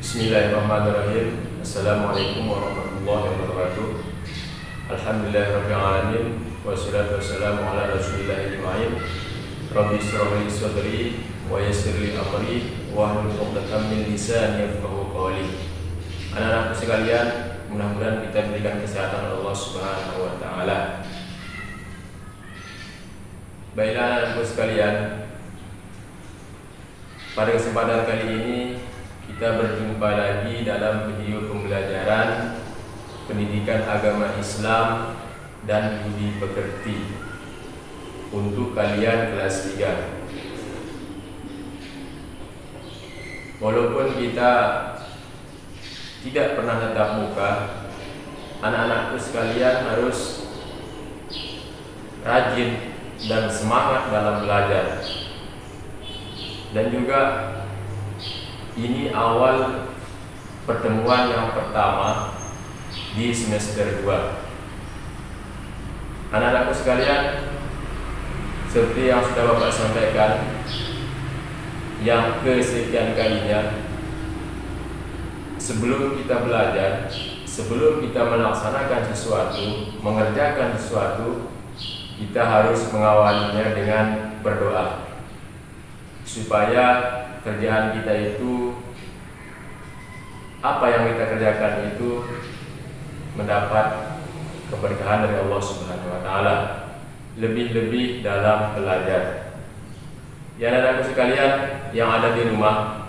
Bismillahirrahmanirrahim. Assalamualaikum warahmatullahi wabarakatuh. Alhamdulillahirabbil alamin wassalatu wassalamu ala rasulillahil ma'in. Rabbi shrah li sadri wa yassir li amri wahlul 'uqdatam min lisani yafqahu qawli. Anak-anakku sekalian, mudah-mudahan kita diberikan kesehatan oleh Allah Subhanahu wa taala. Baiklah anak-anakku sekalian, pada kesempatan kali ini kita berjumpa lagi dalam video pembelajaran pendidikan agama Islam dan budi pekerti untuk kalian kelas 3. Walaupun kita tidak pernah tatap muka, anak-anakku sekalian harus rajin dan semangat dalam belajar. Dan juga ini awal pertemuan yang pertama di semester 2. Anak-anakku sekalian, seperti yang sudah Bapak sampaikan, yang kesekian kalinya, sebelum kita belajar, sebelum kita melaksanakan sesuatu, mengerjakan sesuatu, kita harus mengawalinya dengan berdoa, supaya kerjaan kita itu, apa yang kita kerjakan itu mendapat keberkahan dari Allah Subhanahu wa taala, lebih-lebih dalam belajar. Ya anak-anakku sekalian yang ada di rumah,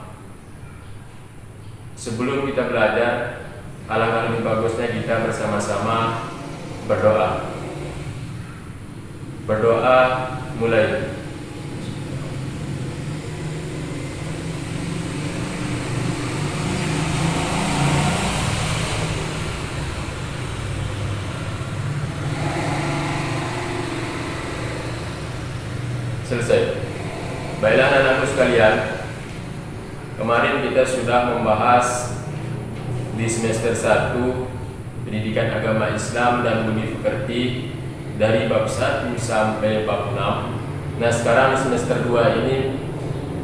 sebelum kita belajar, alangkah lebih bagusnya kita bersama-sama berdoa. Berdoa mulai. Selesai. Baiklah anak-anakku sekalian, kemarin kita sudah membahas di semester 1 pendidikan agama Islam dan budi pekerti dari bab 1 sampai bab 6. Nah sekarang di semester 2 ini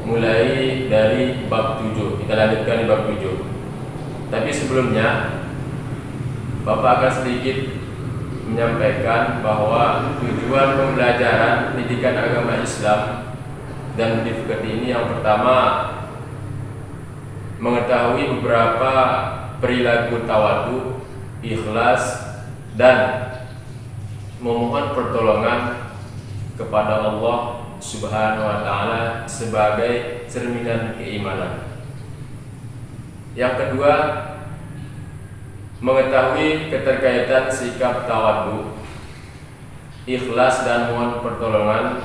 mulai dari bab 7. Kita lanjutkan di bab 7. Tapi sebelumnya Bapak akan sedikit menyampaikan bahwa tujuan pembelajaran pendidikan agama Islam dan budi pekerti ini yang pertama, mengetahui beberapa perilaku tawadhu, ikhlas, dan memohon pertolongan kepada Allah Subhanahu wa taala sebagai cerminan keimanan. Yang kedua, mengetahui keterkaitan sikap tawadhu, ikhlas dan mohon pertolongan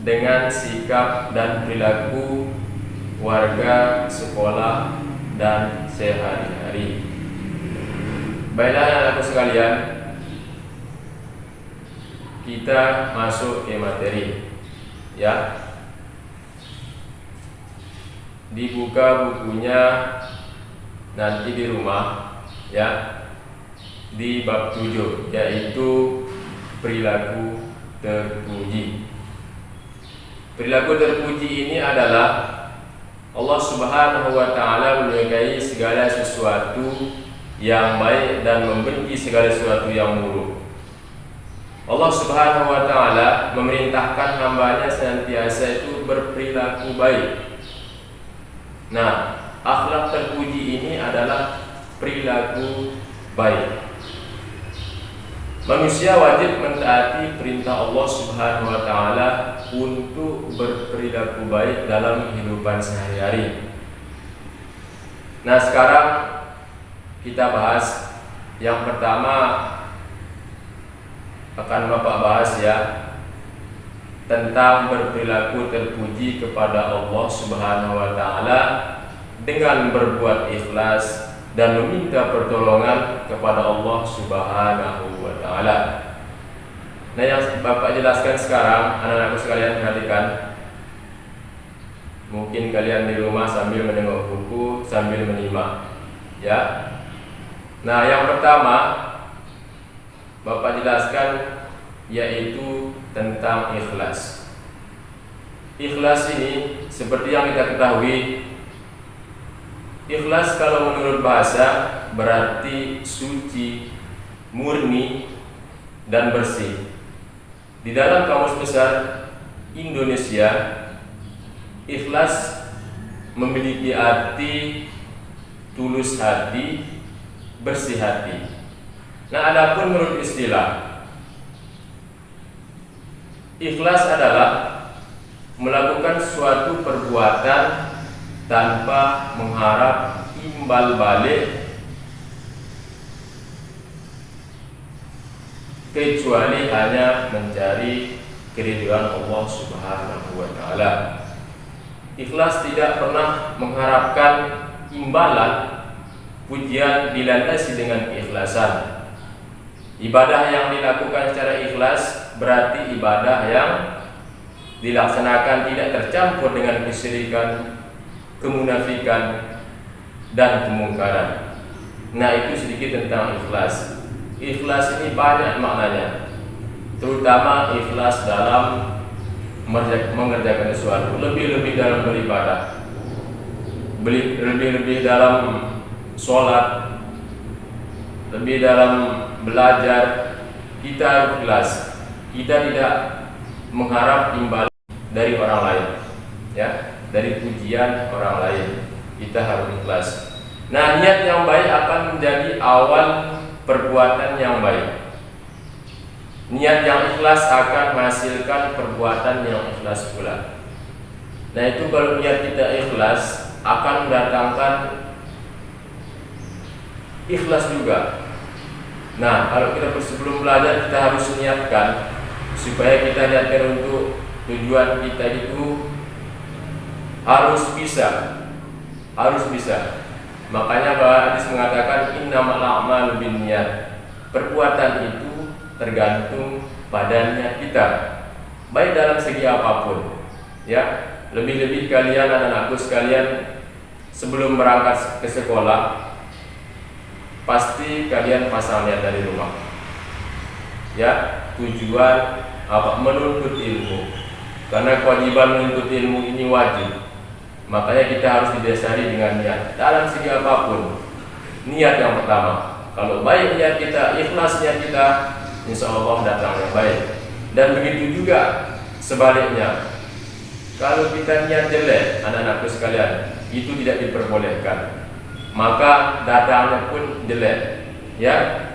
dengan sikap dan perilaku warga, sekolah, dan sehari-hari. Baiklah anak-anakku sekalian, kita masuk ke materi. Ya, dibuka bukunya nanti di rumah. Ya, di bab 7, yaitu perilaku terpuji. Perilaku terpuji ini adalah Allah Subhanahu wa taala menyukai segala sesuatu yang baik dan membenci segala sesuatu yang buruk. Allah Subhanahu wa taala memerintahkan hambanya senantiasa itu berperilaku baik. Nah, akhlak terpuji ini adalah perilaku baik. Manusia wajib mentaati perintah Allah Subhanahu wa taala untuk berperilaku baik dalam kehidupan sehari-hari. Nah, sekarang kita bahas yang pertama, akan Bapak bahas ya, tentang berperilaku terpuji kepada Allah Subhanahu wa taala dengan berbuat ikhlas dan meminta pertolongan kepada Allah Subhanahu wa taala. Nah, yang Bapak jelaskan sekarang, anak-anakku sekalian perhatikan. Mungkin kalian di rumah sambil menengok buku, sambil menyimak, ya. Nah, yang pertama Bapak jelaskan yaitu tentang ikhlas. Ikhlas ini seperti yang kita ketahui, Ikhlas kalau menurut bahasa berarti suci, murni, dan bersih. Di dalam Kamus Besar Indonesia, ikhlas memiliki arti tulus hati, bersih hati. Nah, adapun menurut istilah, ikhlas adalah melakukan suatu perbuatan tanpa mengharap imbal balik kecuali hanya mencari keridhaan Allah Subhanahu wa taala. Ikhlas tidak pernah mengharapkan imbalan, pujian dilandasi dengan keikhlasan. Ibadah yang dilakukan secara ikhlas berarti ibadah yang dilaksanakan tidak tercampur dengan kesyirikan, kemunafikan, dan kemungkaran. Nah, itu sedikit tentang ikhlas. Ikhlas ini banyak maknanya, terutama ikhlas dalam mengerjakan sesuatu, lebih-lebih dalam beribadah, lebih-lebih dalam sholat, lebih dalam belajar. Kita harus ikhlas. Kita tidak mengharap imbalan dari orang lain, ya, dari pujian orang lain. Kita harus ikhlas. Nah, niat yang baik akan menjadi awal perbuatan yang baik. Niat yang ikhlas akan menghasilkan perbuatan yang ikhlas pula. Nah, itu kalau niat kita ikhlas akan mendatangkan ikhlas juga. Nah, kalau kita sebelum belajar kita harus niatkan supaya kita niatkan untuk tujuan kita itu harus bisa. Makanya bahwa hadis mengatakan innamal a'malu binniyat. Perbuatan itu tergantung pada niat kita, baik dalam segi apapun, ya. Lebih-lebih kalian anak-anakku sekalian, sebelum berangkat ke sekolah pasti kalian pasang niat dari rumah, ya. Tujuan apa? Menuntut ilmu. Karena kewajiban menuntut ilmu ini wajib. Makanya kita harus didasari dengan niat dalam segi apapun. Niat yang pertama. Kalau baik niat kita, ikhlas niat kita, insya Allah datang yang baik. Dan begitu juga sebaliknya. Kalau kita niat jelek, anak-anakku sekalian, itu tidak diperbolehkan. Maka datangnya pun jelek, ya.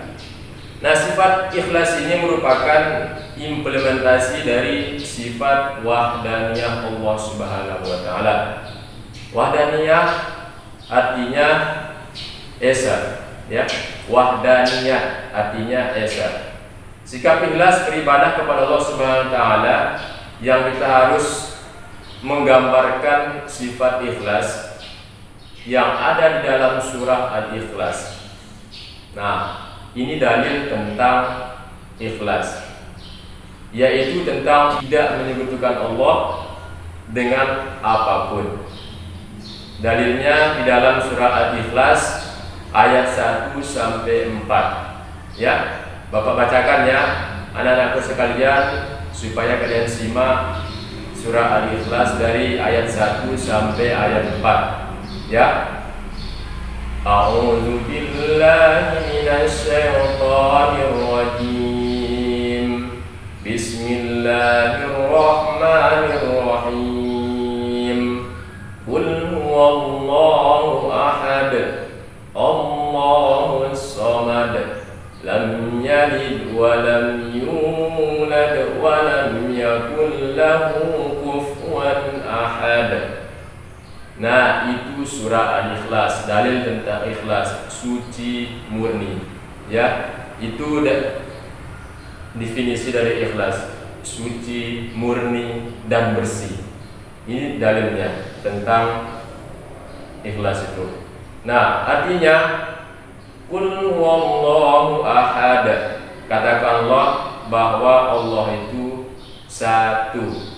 Nah, sifat ikhlas ini merupakan implementasi dari sifat wahdaniyah Allah Subhanahu wa taala. Wahdaniyah artinya esa, ya. Wahdaniyah artinya esa. Sikap ikhlas beribadah kepada Allah Subhanahu wa taala yang kita harus menggambarkan sifat ikhlas yang ada di dalam surah Al-Ikhlas. Nah, ini dalil tentang ikhlas, yaitu tentang tidak menyekutukan Allah dengan apapun. Dalilnya di dalam surah Al-Ikhlas ayat 1 sampai 4. Ya, Bapak bacakan ya, anak-anakku sekalian, supaya kalian simak surah Al-Ikhlas dari ayat 1 sampai ayat 4. Ya. A'udzu billahi minasy syaithanir rajim. Bismillahirrahmanirrahim. Qul huwallahu ahad. Allahus samad. Lam yalid wa lam yulad wa lam yakul lahu kufuwan ahad. Nah, itu surah Al-Ikhlas, dalil tentang ikhlas, suci, murni. Ya, itu definisi dari ikhlas, suci, murni, dan bersih. Ini dalilnya tentang ikhlas itu. Nah, artinya Qul huwallahu ahad. Katakanlah bahwa Allah itu satu.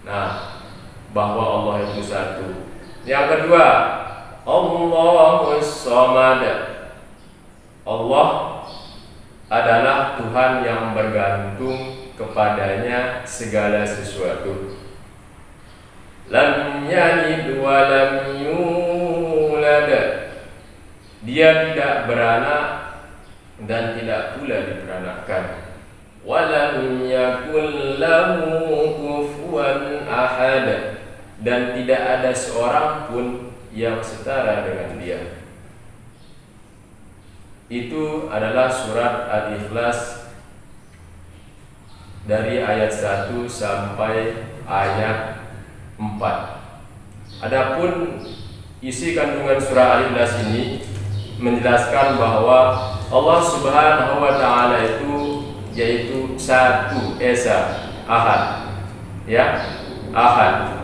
Nah, bahwa Allah itu satu. Yang kedua, Allahus samad. Allah adalah Tuhan yang bergantung kepadanya segala sesuatu. Lam yalid wa lam yulad. Dia tidak beranak dan tidak pula diperanakkan. Walam yakul lahu kufuwan ahad, dan tidak ada seorang pun yang setara dengan dia. Itu adalah surat Al-Ikhlas dari ayat 1 sampai ayat 4. Adapun isi kandungan surah Al-Ikhlas ini menjelaskan bahwa Allah Subhanahu wa taala itu yaitu satu esa, ahad. Ya, ahad.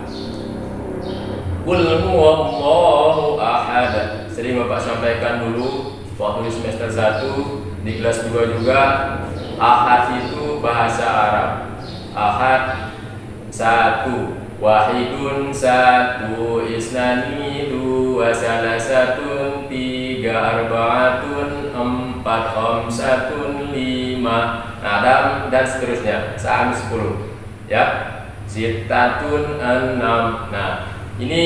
Qul huwallahu ahad. Sering Bapak sampaikan dulu waktu di semester 1, di kelas 2 juga, ahad itu bahasa Arab. Ahad satu, wahidun satu, isnani dua, salasatun tiga, arba'atun empat, khamsatun lima, dan seterusnya sampai 10. Ya, sittatun enam. Nah, ini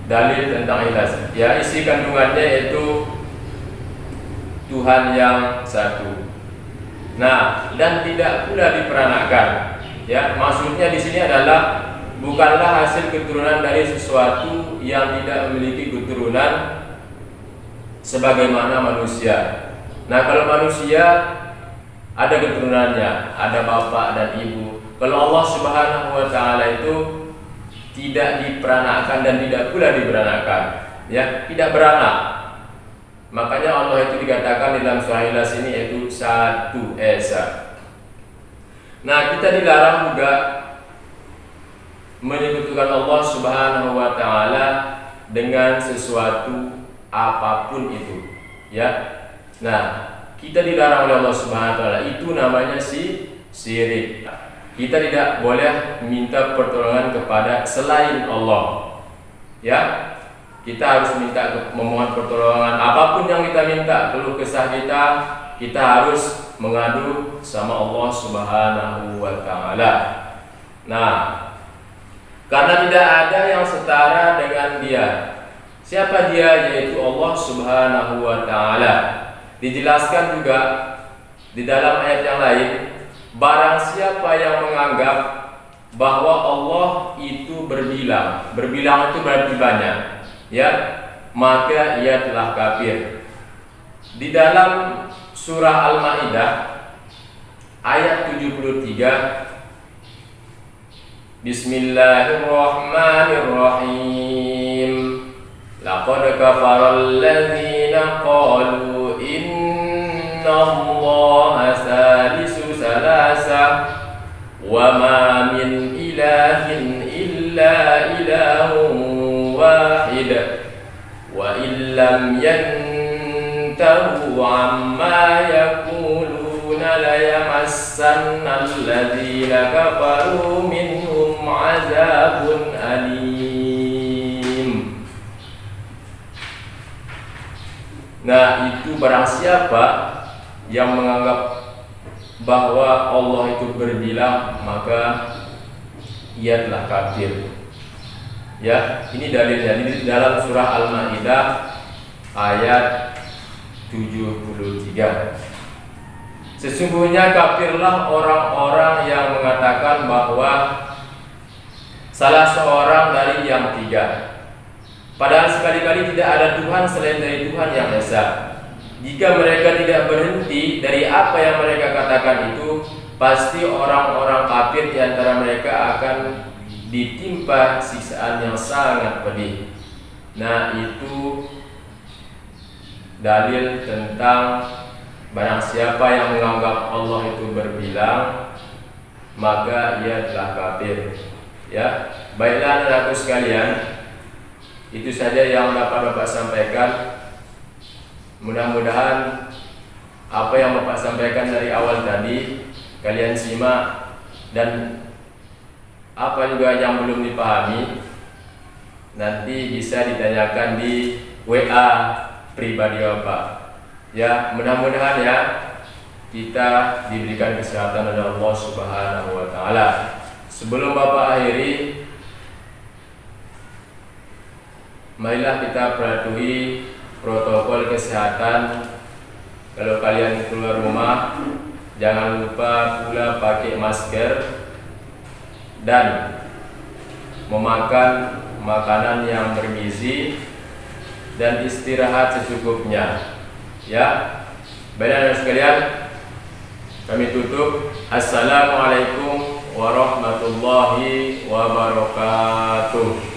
dalil tentang ikhlas. Ya, isi kandungannya yaitu Tuhan yang satu. Nah, dan tidak pula diperanakkan. Ya, maksudnya di sini adalah bukanlah hasil keturunan dari sesuatu yang tidak memiliki keturunan sebagaimana manusia. Nah, kalau manusia ada keturunannya, ada bapak dan ibu. Kalau Allah Subhanahu wa taala itu tidak diperanakkan dan tidak pula diperanakkan. Ya, tidak beranak. Makanya Allah itu dikatakan dalam surah Ikhlas ini yaitu satu esa. Nah, kita dilarang juga menyekutukan Allah Subhanahu wa taala dengan sesuatu apapun itu. Ya. Nah, kita dilarang oleh Allah Subhanahu wa taala, itu namanya syirik. Kita tidak boleh minta pertolongan kepada selain Allah. Ya. Kita harus memohon pertolongan apapun yang kita minta, keluh kesah kita harus mengadu sama Allah Subhanahu wa taala. Nah, karena tidak ada yang setara dengan Dia. Siapa Dia? Yaitu Allah Subhanahu wa taala. Dijelaskan juga di dalam ayat yang lain, barang siapa yang menganggap bahwa Allah itu berbilang itu berarti banyak, ya, maka ia telah kafir. Di dalam surah Al-Maidah ayat 73, Bismillahirrahmanirrahim. Laqad kafaral ladzina qalu innallaha salisu salasa wa ma min ilahin illa ilahun wahid wa illam yantahu amma yaquluna la yamassanna alladhina kafaru minhum azabun alim. Nah, itu barang siapa yang menganggap bahwa Allah itu berbilang, maka ia telah kafir. Ya, ini dalilnya di dalam surah Al-Maidah ayat 73. Sesungguhnya kafirlah orang-orang yang mengatakan bahwa salah seorang dari yang tiga, padahal sekali-kali tidak ada Tuhan selain dari Tuhan yang esa. Jika mereka tidak berhenti dari apa yang mereka katakan itu, pasti orang-orang kafir di antara mereka akan ditimpa siksaan yang sangat pedih. Nah, itu dalil tentang barang siapa yang menganggap Allah itu berbilang, maka ia telah kafir. Ya, baiklah anak-anakku sekalian, itu saja yang dapat Bapak sampaikan. Mudah-mudahan apa yang Bapak sampaikan dari awal tadi kalian simak, dan apa juga yang belum dipahami nanti bisa ditanyakan di WA pribadi Bapak. Ya, mudah-mudahan ya kita diberikan kesehatan oleh Allah Subhanahu wa taala. Sebelum Bapak akhiri, marilah kita patuhi protokol kesehatan. Kalau kalian keluar rumah, jangan lupa pula pakai masker dan memakan makanan yang bergizi dan istirahat secukupnya. Ya, baiklah sekalian, kami tutup. Assalamualaikum warahmatullahi wabarakatuh.